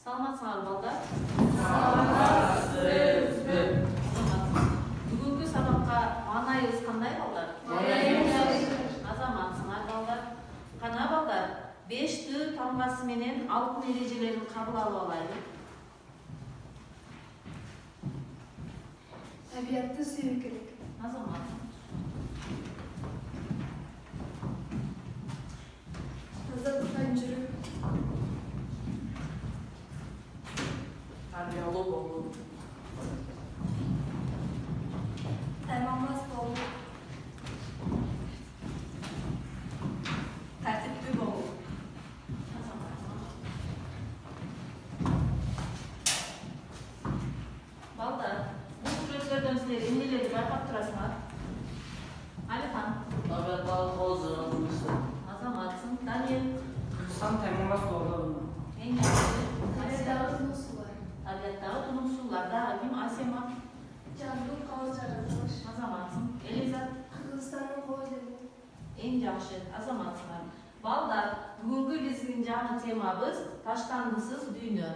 Саламатсыңар балдар? Саламатсызбы. Бүгүнкү сабакка маанайыбыз кандай балдар? Азаматсыңар балдар. Кана балдар, 5Т тамгасы менен алтын эрежелерин кабыл алып алайлы. Табиатты сүйүү керек. Азамат. Тазалыкка жүрүү. Тарбиялуу болуу. Тайманбас болуу. Тартиптүү болуу. Балдар, бул сүрөттөрдөн силер эмнелерди байкап турасыңар? Алихан. Табиаттагы козу. Азаматсың. Даниэл. Кыргызстан тайманбас болуу. Эң жакшы. Табиаттагы туnuqsular. Табиаттагы туnuqсуулар. Дагы ким? Асема. Жандын кооз жаратылыш. Азаматсың. Элиза. Кыргызстандын кооз эли. Эң жакшы. Азаматсыңар. Балдар, бүгүнкү биздин жаңы темабыз таштандысыз дүйнө.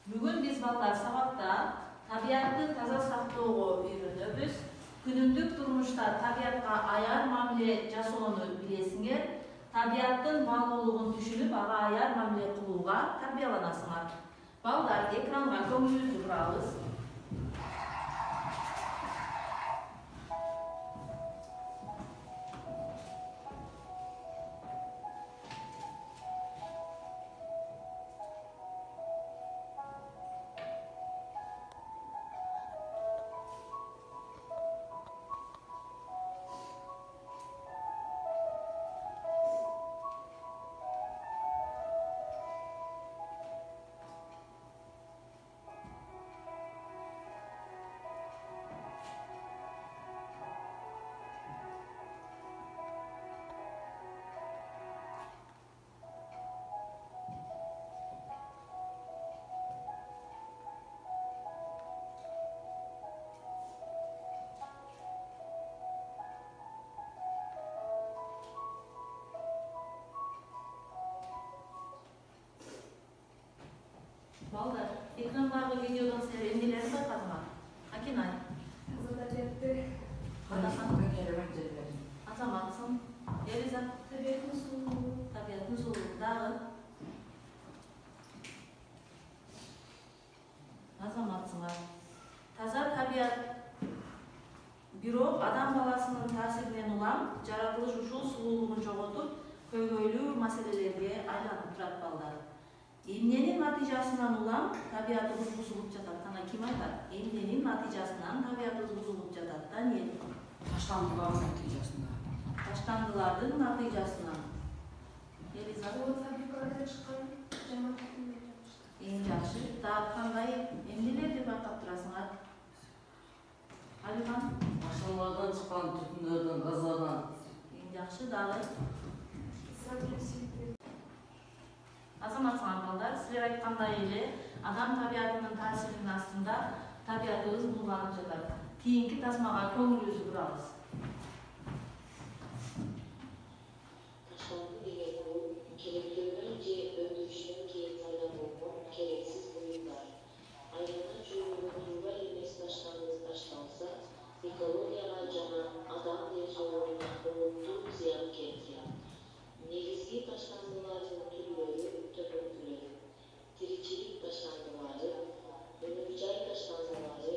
Бүгүн биз балдар сабакта табиатты таза сактоого үйрөнөбүз. Күнүмдүк турмушта табиатка аяр мамиле жасоону билесиңер. Табиаттын баалуулугун түшүнүп, ага аяр мамиле кылууга тарбияланасыңар. Балдар, экранга көңүлүңүздү бурабыз. Балдар, экрандагы видеодон силер эмнелерди байкадыңар? Акинай. Таза табиатты. Адахан. Керемет жерлер. Азаматсың. Элиза. Табиаттын сулуулугу. Табиаттын сулуулугу. Дагы. Азаматсыңар. Таза табиат. Бирок адам баласынын таасиринен улам жаратылыш ушул сулуулугун жоготуп, көйгөйлүү маселелерге айланып турат балдар. Эмненин натыйжасынан улам табиатыбыз бузулуп жатат? Кана ким айтат? Эмненин натыйжасынан табиатыбыз бузулуп жатат? Даниэл. Таштандылардын натыйжасында. Таштандылардын натыйжасынан. Элиза. Бул фабрикалардан чыккан жамааттын жатышты. Эң жакшы. Дагы кандай эмнелерди байкап турасыңар? Алихан. Машиналардан чыккан түтүндөрдөн, газдардан. Эң жакшы. Дагы. Сантристик. Азаматсыңар балдар, силер айткандай эле адам табиатынын таасиринин астында табиатыбыз булганып жатат. Кийинки тасмага көңүлүбүздү бурабыз. Таштанды деген бул керектөөдөн же өндүрүштөн кийин пайда болгон керексиз буюмдар. Айлана чөйрөгө туура эмес таштанды ташталса, экологияга жана адам ден соолугуна олуттуу зыян келтирет. Негизги таштандылардын түрлөрү төмөнкүлөр. Тиричилик таштандылары, өнөр-жай таштандылары,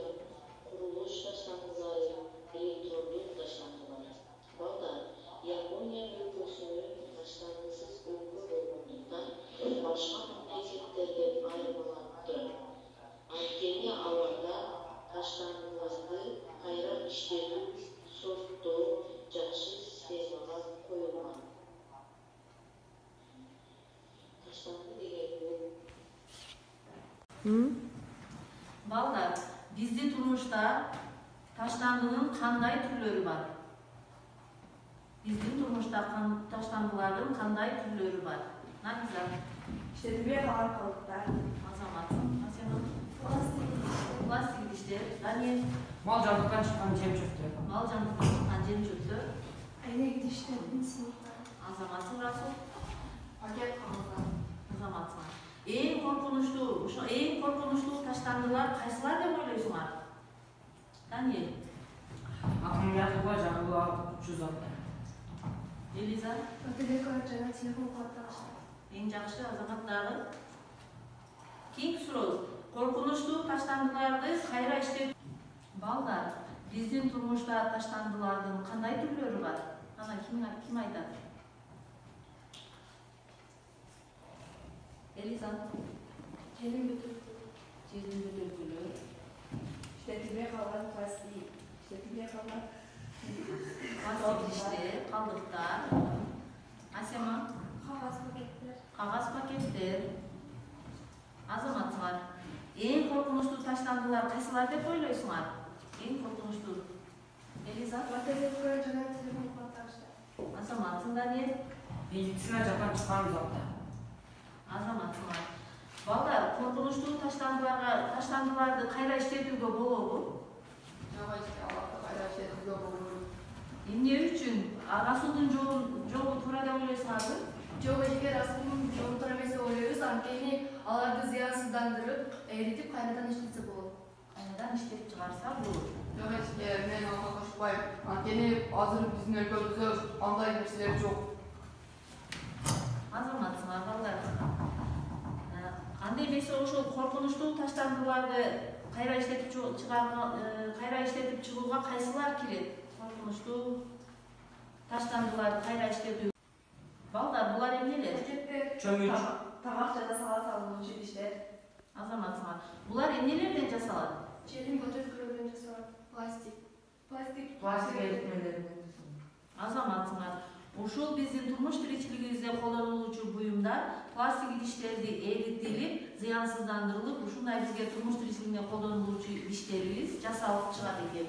курулуш таштандылары, электрондук таштандылар. Балдар, Япония өлкөсүнүн таштандысыз өлкө болгондуктан башка мамлекеттерден айырмаланып турат. Анткени аларда таштандыларды кайра иштетүү, сорттоо жакшы системага коюлган. Таштанды деген бул Балдар, биздин турмушта таштандынын кандай түрлөрү бар? Биздин турмушта таштандылардын кандай түрлөрү бар? Назиза. Иштетилбей калган калыптар. Азаматсың. Асема. Пластик. Пластик идиштер. Даниэл. Мал жабдыктан чыккан жем-чөптөр. Мал жандыктан чыккан жем-чөптөр. Айнек идиштердин сыйыктары. Азаматсың. Расул. Пакет калган. Азаматсың. Эң коркунучтуу ошо эң коркунучтуу таштандылар кайсылар деп ойлойсуңар? Даниэль, Акмуятова жаңылап 300 атты. Элиза, Өтөлекова жана телефон кубаттагычтар. эң жакшы Азамат дагы. Кийинки суроо. Коркунучтуу таштандыларды кайра иштеп балдар, биздин турмушта таштандылардын кандай түрлөрү бар? Ана ким айтат? Элиза, Жерин бүтүп, жердин бөтөлкөлөр, иштетилбей калган пластик, иштетилбей калган пластик иштер, калдыктар, Асема, кагаз пакеттер. кагаз пакеттер. Азаматсыңар, эң коркунучтуу таштандылар кайсылар деп ойлойсуңар? Эң коркунучтуу. Элиза, Өтөлекова жана телефон кубаттагычтар. Азаматсың Даниэль, Медицина жактан чыккан затты. Азаматсыңар. Балдар, коркунучтуу таштандыларды кайра иштетүүгө болобу? Жок, кайра иштетүүгө болбойт. Эмне үчүн? Расулдун жолу туура деп ойлойсуңарбы? Жок, эгер асылдын жолу туура эмес деп ойлойбуз, анткени аларды зыянсыздандырып, эритип кайрадан иштетсе болот. Кайрадан иштеп чыгарса болот. Жок, мен ага кошпойм. Анткени азыр биздин өлкөбүздө андай нерселер жок. Азаматсыңар балдар. Андай эмесе ошол коркунучтуу таштандыларды кайра иштетип чыгууга кайсылар кирет? Коркунучтуу таштандыларды кайра иштетүү. Балдар, булар эмнелер? Пакеттер, Чөмүч. тамак жана салат салынуучу идиштер, Азаматсыңар. Булар эмнелерден жасалат? жерин бөтөлкөлөрдөн жасалат, пластик. Пластик эритмелеринен. Азаматсыңар. Ушул биздин турмуш тиричилигибизде колдонулуучу буюмдар пластик идиштерди эритилип, зыянсыздандырылып, ушундай бизге турмуш тиричилигинде колдонулуучу идиштерибиз жасалып чыгат экен.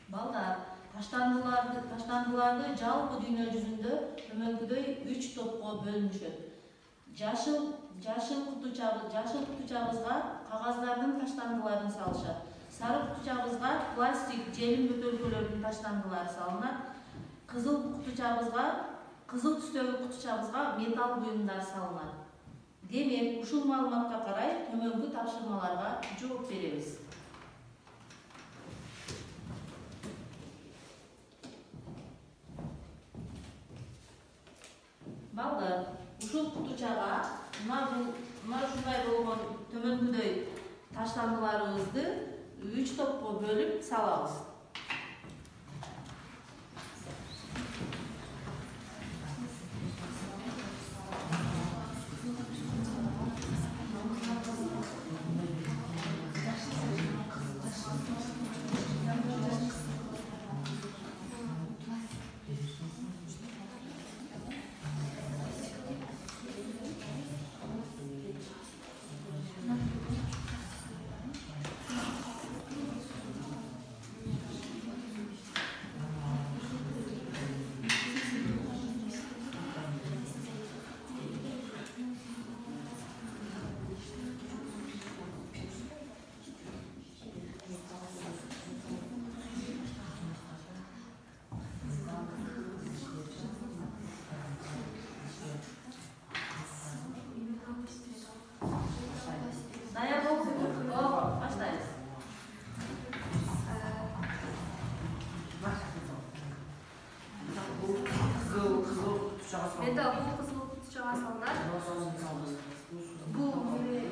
Балдар, таштандыларды жалпы дүйнө жүзүндө төмөнкүдөй 3 топко бөлүнүшөт. Жашыл кутучабызга кагаздардын таштандыларын салышат. Сары кутучабызга пластик желим бөтөлкөлөрдүн таштандылары салынат. Кызыл түстөгү кутучабызга металл буюмдар салынат. Демек, ушул маалыматка карай төмөнкү тапшырмаларга жооп беребиз. Балдар, ушул кутучага мына ушундай болгон төмөнкүдөй таштандыларыбызды 3 топко бөлүп салабыз. Баштайбыз. Кызыл тушага салынат. Металл бул кызыл кутучага салынат. Бул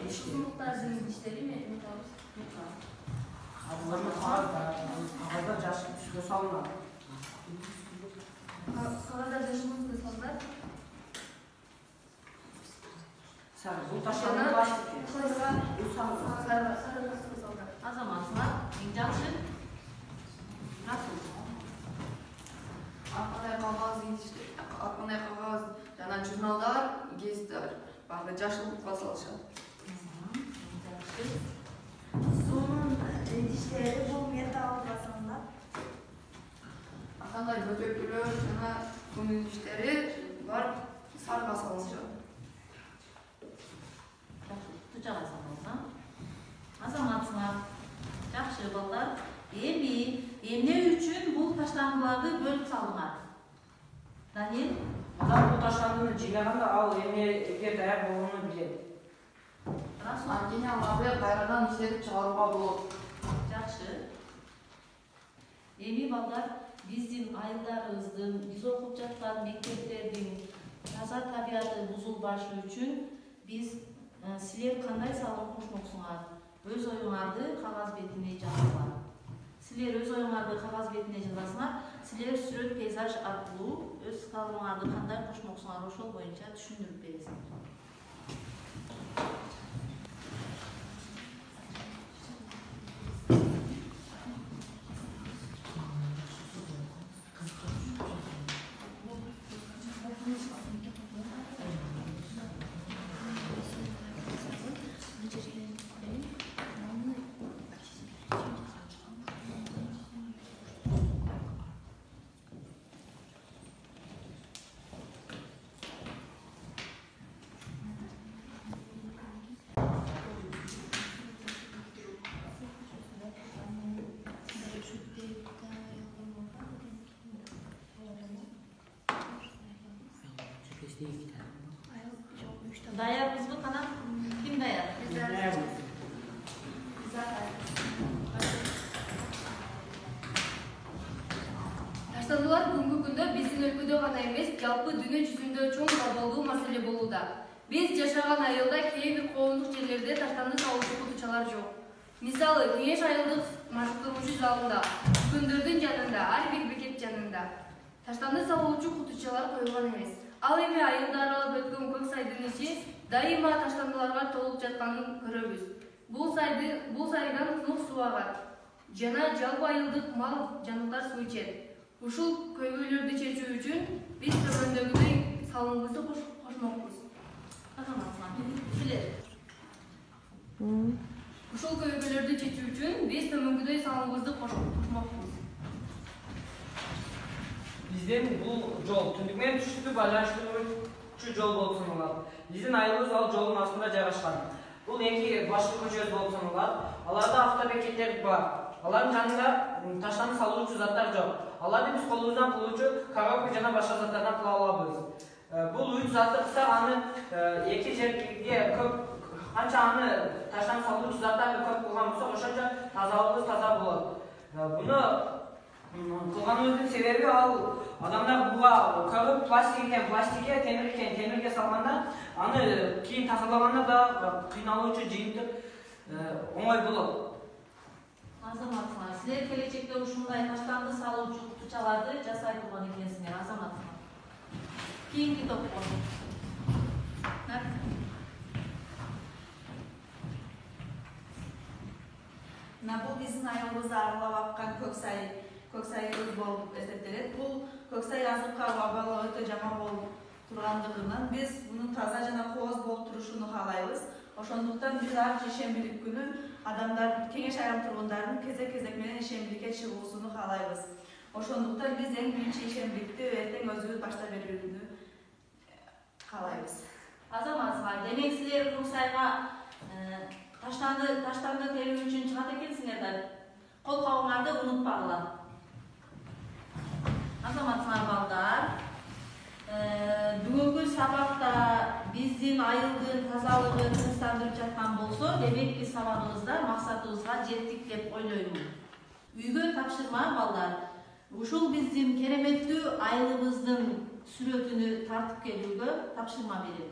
кызылдардын идиштери металл. Кагазда жашыл түскө салынат. Кагазда жашыл түскө салынат. Бул таштандын пластики. Сары түскө салынат. Азаматсыңар, эң жакшы. Расул. Акмандай кагаз жана журналдар, гезиттер. Баары жашыл кутка салышат. Суунун идиштери бул металлга салынат. Кандай бөтөлкөлөр жана суунун идиштери бар сарга салышат. Кутучага салынса. Азаматсыңар, жакшы балдар. Эмне үчүн бул таштандыларды бөлүп салдыңар? Даниэль? Адам бул таштандыны жыйнаганда ал эмне даяр болгонун билет. Анткени аларды кайрадан иштетип чыгарууга болот. Жакшы. Эми балдар биздин айылдарыбыздын, биз окуп жаткан мектептердин таза табияты бузулбашы үчүн биз силер кандай салым кошмоксуңар? Өз оюңарды кагаз бетине жазыңар. Силер өз оюңарды кагаз бетине жазасыңар. Силер сүрөт пейзаж аркылуу өз салымыңарды кандай кошмоксуңар, ошол боюнча түшүндүрүп бересиңер. Dayanımız mı kanal? Kim dayan? Таштандылар бүгүнкү күндө биздин өлкөдө гана эмес, жалпы дүйнө жүзүндө чоң абалдуу маселе болууда. Биз жашаган айылда кээ бир коомдук жерлерде таштанды салуучу кутучалар жок. Мисалы, Кеңеш айылдык машыктыруучу залында, күндөрдүн жанында, ар бир бекет жанында таштанды салуучу кутучалар коюлган эмес. Ал эми айылда аралап өткөн көк сайдын ичи дайыма таштандыларга толуп жатканын көрөбүз. Бул сайдан тынук суу агат жана жалпы айылдык мал жануарлар суу ичет. Ушул көйгөйлөрдү чечүү үчүн биз төмөндөгүдөй салымыбызды кошмокпуз. Ушул көйгөйлөрдү чечүү үчүн биз төмөндөгүдөй салымыбызды кошмокпуз. Биздин бул жол түндүк менен түштүктү байланыштыруучу жол болуп саналат. Биздин айылыбыз ал жолдун астында жайгашкан. Бул эки башкы көчөбүз болуп саналат. Аларда автобекеттер бар. Алардын жанында таштанды салуучу заттар жок. Аларды биз колубуздан кылуучу коробка жана башка заттардан кыла алабыз. Бул 3 затты кылсак аны эки жерге көп канча аны таштанды салуучу заттарды көп кылган болсок, ошончо тазалыгыбыз таза болот. Буну кылганыбыздын себеби ал адамдар буга көбүк пластикке, темирге салганда аны кийин тазалаганда да кыйналуучу, жыйынтык оңой болот. Азаматсыңар, силер келечекте ушундай таштанды салуучу кутучаларды жасай турган экенсиңер, азаматсыңар. Кийинки топко. Бул биздин айылыбызды аралап аккан көк сайыбыз болуп эсептелет. Бул көк сай азыркы абалы өтө жаман болуп тургандыгынан биз мунун таза жана кооз болуп турушуну каалайбыз. Ошондуктан биз ар ишембилик күнү адамдар, Кеңеш айрым тургундарын кезек менен ишембиликке чыгуусуну каалайбыз. Ошондуктан биз эң биринчи ишембиликти эртең өзүбүз баштап берүүнү каалайбыз. Азаматсыңар, демек силер көк сайга таштанды терүү үчүн чыгат экенсиңер да. Кол кабыңарды унутпагыла. Азаматсыңар балдар, бүгүнкү сабакта биздин айылдын тазалыгы тынчтандырып жаткан болсо, демек биз сабагыбызда максатыбызга жеттик деп ойлойм. Үйгө тапшырма балдар. Ушул биздин кереметтүү айылыбыздын сүрөтүнү тартып келүүгө тапшырма берем.